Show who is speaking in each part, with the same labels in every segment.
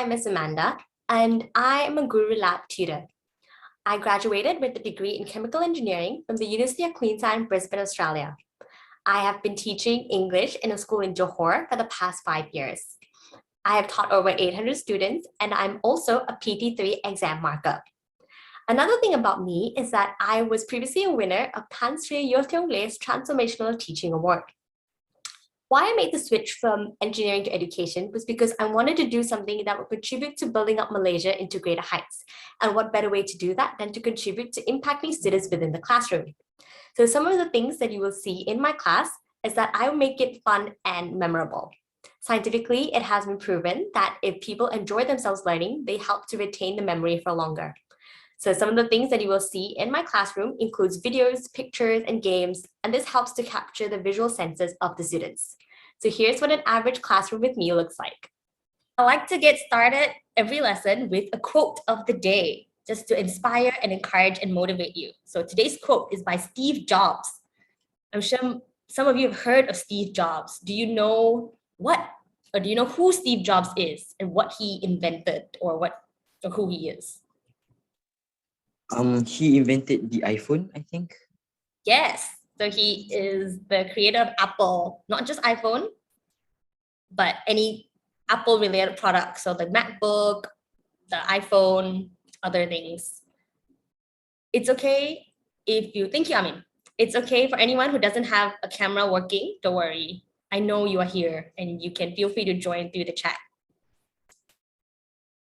Speaker 1: I'm Miss Amanda, and I am a GuruLab tutor. I graduated with a degree in chemical engineering from the University of Queensland, Brisbane, Australia. I have been teaching English in a school in Johor for the past 5 years. I have taught over 800 students, and I'm also a PT3 exam marker. Another thing about me is that I was previously a winner of Tan Sri Yothiongle's Transformational Teaching Award. Why I made the switch from engineering to education was because I wanted to do something that would contribute to building up Malaysia into greater heights. And what better way to do that than to contribute to impacting students within the classroom? So some of the things that you will see in my class is that I will make it fun and memorable. Scientifically, it has been proven that if people enjoy themselves learning, they help to retain the memory for longer. So some of the things that you will see in my classroom includes videos, pictures, and games, and this helps to capture the visual senses of the students. So here's what an average classroom with me looks like. I like to get started every lesson with a quote of the day, just to inspire and encourage and motivate you. So today's quote is by Steve Jobs. I'm sure some of you have heard of Steve Jobs. Do you know who Steve Jobs is and what he invented or who he is?
Speaker 2: He invented the iPhone, I think.
Speaker 1: Yes. So he is the creator of Apple, not just iPhone, but any Apple related product. So the MacBook, the iPhone, other things. It's okay if you think, it's okay for anyone who doesn't have a camera working. Don't worry. I know you are here and you can feel free to join through the chat.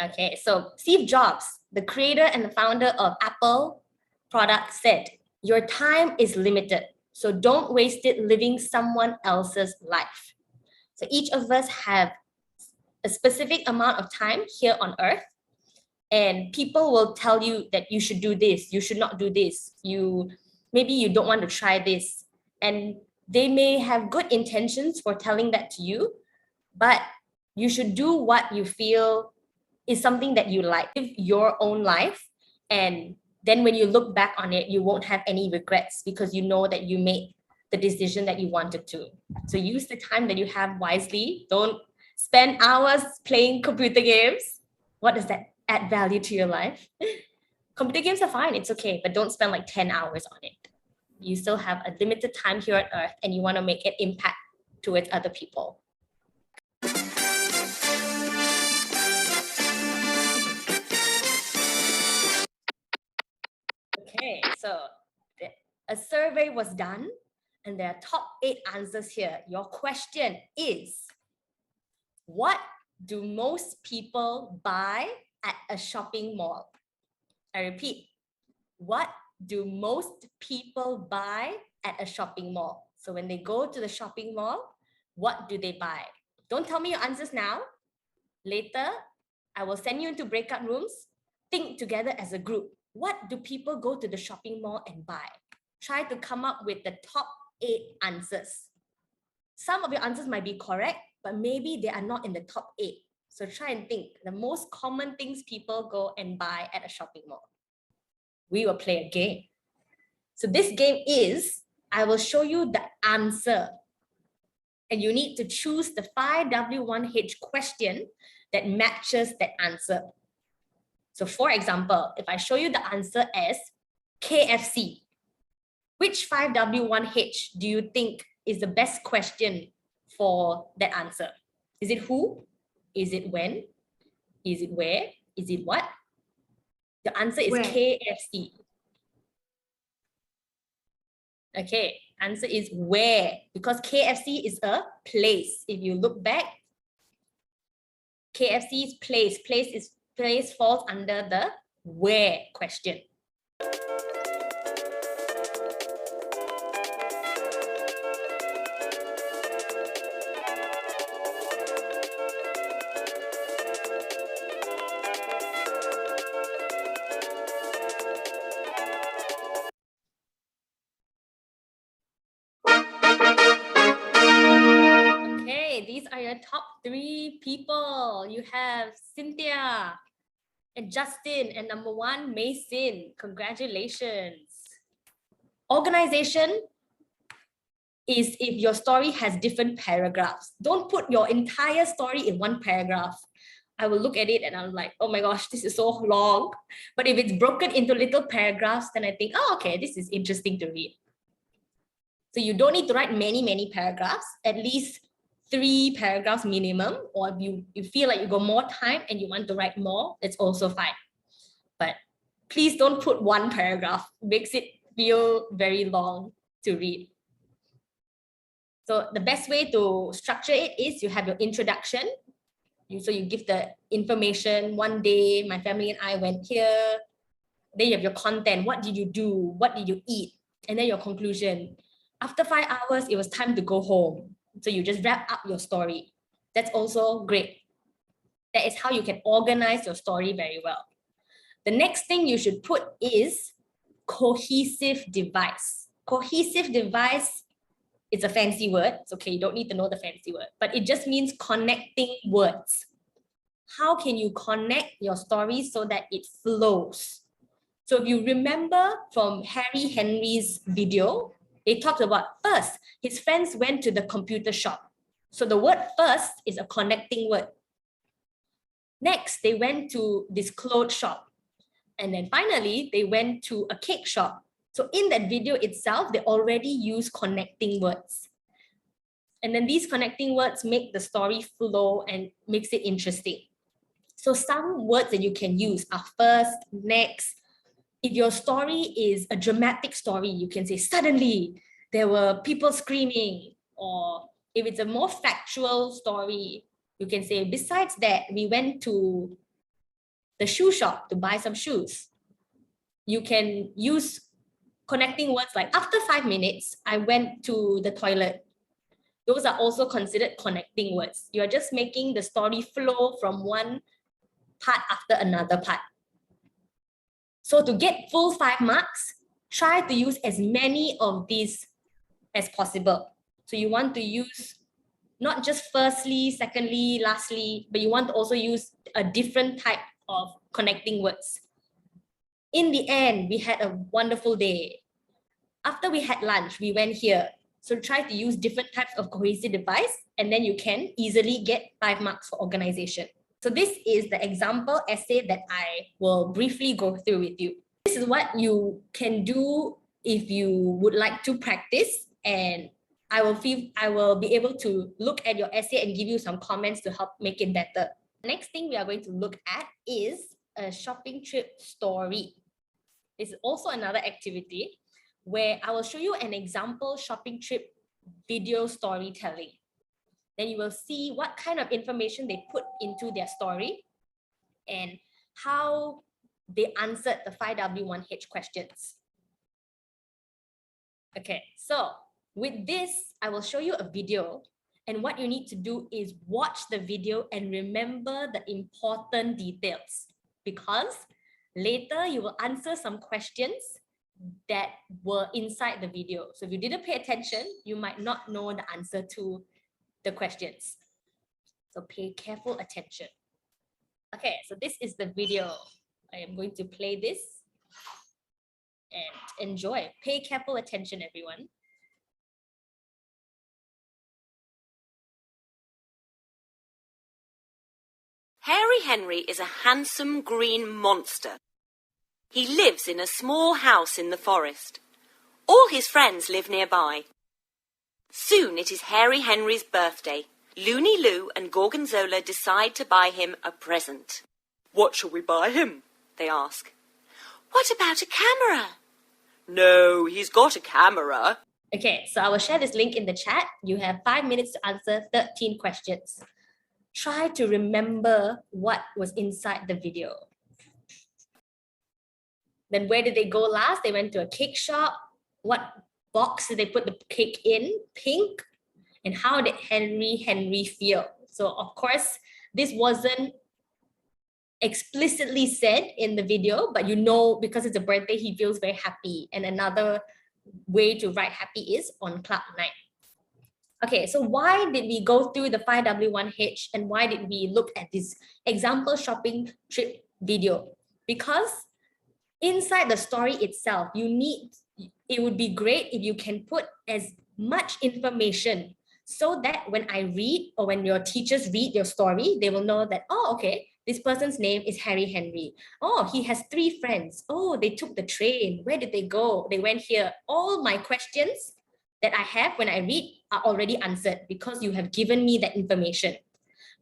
Speaker 1: Okay, so Steve Jobs, the creator and the founder of Apple product, said, "Your time is limited, so don't waste it living someone else's life." So each of us have a specific amount of time here on earth, and people will tell you that you should do this, you should not do this, maybe you don't want to try this, and they may have good intentions for telling that to you, but you should do what you feel is something that you like. Live your own life, and then when you look back on it, you won't have any regrets because you know that you made the decision that you wanted to. So use the time that you have wisely. Don't spend hours playing computer games. What does that add value to your life? Computer games are fine, it's okay, but don't spend like 10 hours on it. You still have a limited time here on earth and you want to make an impact towards other people. Okay, so a survey was done and there are top 8 answers here. Your question is, what do most people buy at a shopping mall? I repeat, what do most people buy at a shopping mall? So when they go to the shopping mall, what do they buy? Don't tell me your answers now. Later, I will send you into breakout rooms. Think together as a group. What do people go to the shopping mall and buy? Try to come up with the top 8 answers. Some of your answers might be correct, but maybe they are not in the top 8. So try and think the most common things people go and buy at a shopping mall. We will play a game. So this game is, I will show you the answer. And you need to choose the 5W1H question that matches that answer. So for example, if I show you the answer as KFC, which 5W1H do you think is the best question for that answer? Is it who? Is it when? Is it where? Is it what? The answer is where? KFC. Okay, answer is where, because KFC is a place. If you look back, KFC's place falls under the where question. These are your top 3 people. You have Cynthia and Justin, and number 1, Mason. Congratulations. Organization is if your story has different paragraphs. Don't put your entire story in one paragraph. I will look at it and I'm like, oh my gosh, this is so long. But if it's broken into little paragraphs, then I think, oh, okay, this is interesting to read. So you don't need to write many paragraphs, at least 3 paragraphs minimum, or if you feel like you got more time and you want to write more, it's also fine. But please don't put 1 paragraph. It makes it feel very long to read. So the best way to structure it is you have your introduction. So you give the information, one day my family and I went here. Then you have your content. What did you do? What did you eat? And then your conclusion. After 5 hours, it was time to go home. So you just wrap up your story. That's also great. That is how you can organize your story very well. The next thing you should put is cohesive device. Cohesive device, it's a fancy word. It's okay, you don't need to know the fancy word, but it just means connecting words. How can you connect your story so that it flows? So if you remember from Harry Henry's video, they talked about first, his friends went to the computer shop. So the word first is a connecting word. Next, they went to this clothes shop. And then finally, they went to a cake shop. So in that video itself, they already use connecting words. And then these connecting words make the story flow and makes it interesting. So some words that you can use are first, next. If your story is a dramatic story, you can say suddenly there were people screaming. Or if it's a more factual story, you can say besides that, we went to the shoe shop to buy some shoes. You can use connecting words like after 5 minutes, I went to the toilet. Those are also considered connecting words. You are just making the story flow from one part after another part. So to get full 5 marks, try to use as many of these as possible. So you want to use not just firstly, secondly, lastly, but you want to also use a different type of connecting words. In the end, we had a wonderful day. After we had lunch, we went here. So try to use different types of cohesive device, and then you can easily get 5 marks for organization. So this is the example essay that I will briefly go through with you. This is what you can do if you would like to practice, and I will be able to look at your essay and give you some comments to help make it better. Next thing we are going to look at is a shopping trip story. This is also another activity where I will show you an example shopping trip video storytelling. Then you will see what kind of information they put into their story and how they answered the 5W1H questions. Okay, so with this, I will show you a video, and what you need to do is watch the video and remember the important details, because later you will answer some questions that were inside the video. So if you didn't pay attention, you might not know the answer to the questions. So pay careful attention. Okay, so this is the video. I am going to play this and enjoy. Pay careful attention, everyone.
Speaker 3: Hairy Henry is a handsome green monster. He lives in a small house in the forest. All his friends live nearby. Soon it is Hairy Henry's birthday. Loony Loo and Gorgonzola decide to buy him a present. What shall we buy him? They ask. What about a camera? No, he's got a camera.
Speaker 1: Okay, so I will share this link in the chat. You have 5 minutes to answer 13 questions. Try to remember what was inside the video. Then where did they go last? They went to a cake shop. What box did they put the cake in? Pink. And how did Henry feel? So of course, this wasn't explicitly said in the video, but you know, because it's a birthday, he feels very happy. And another way to write happy is on cloud 9. Okay, so why did we go through the 5W1H and why did we look at this example shopping trip video? Because inside the story itself, it would be great if you can put as much information so that when I read or when your teachers read your story, they will know that, oh, okay, this person's name is Harry Henry. Oh, he has 3 friends. Oh, they took the train. Where did they go? They went here. All my questions that I have when I read are already answered because you have given me that information.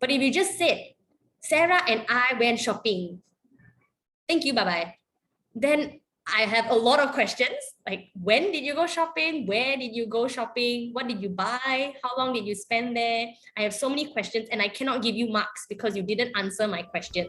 Speaker 1: But if you just said, Sarah and I went shopping, thank you, bye-bye, then I have a lot of questions, like when did you go shopping? Where did you go shopping? What did you buy? How long did you spend there? I have so many questions and I cannot give you marks because you didn't answer my question.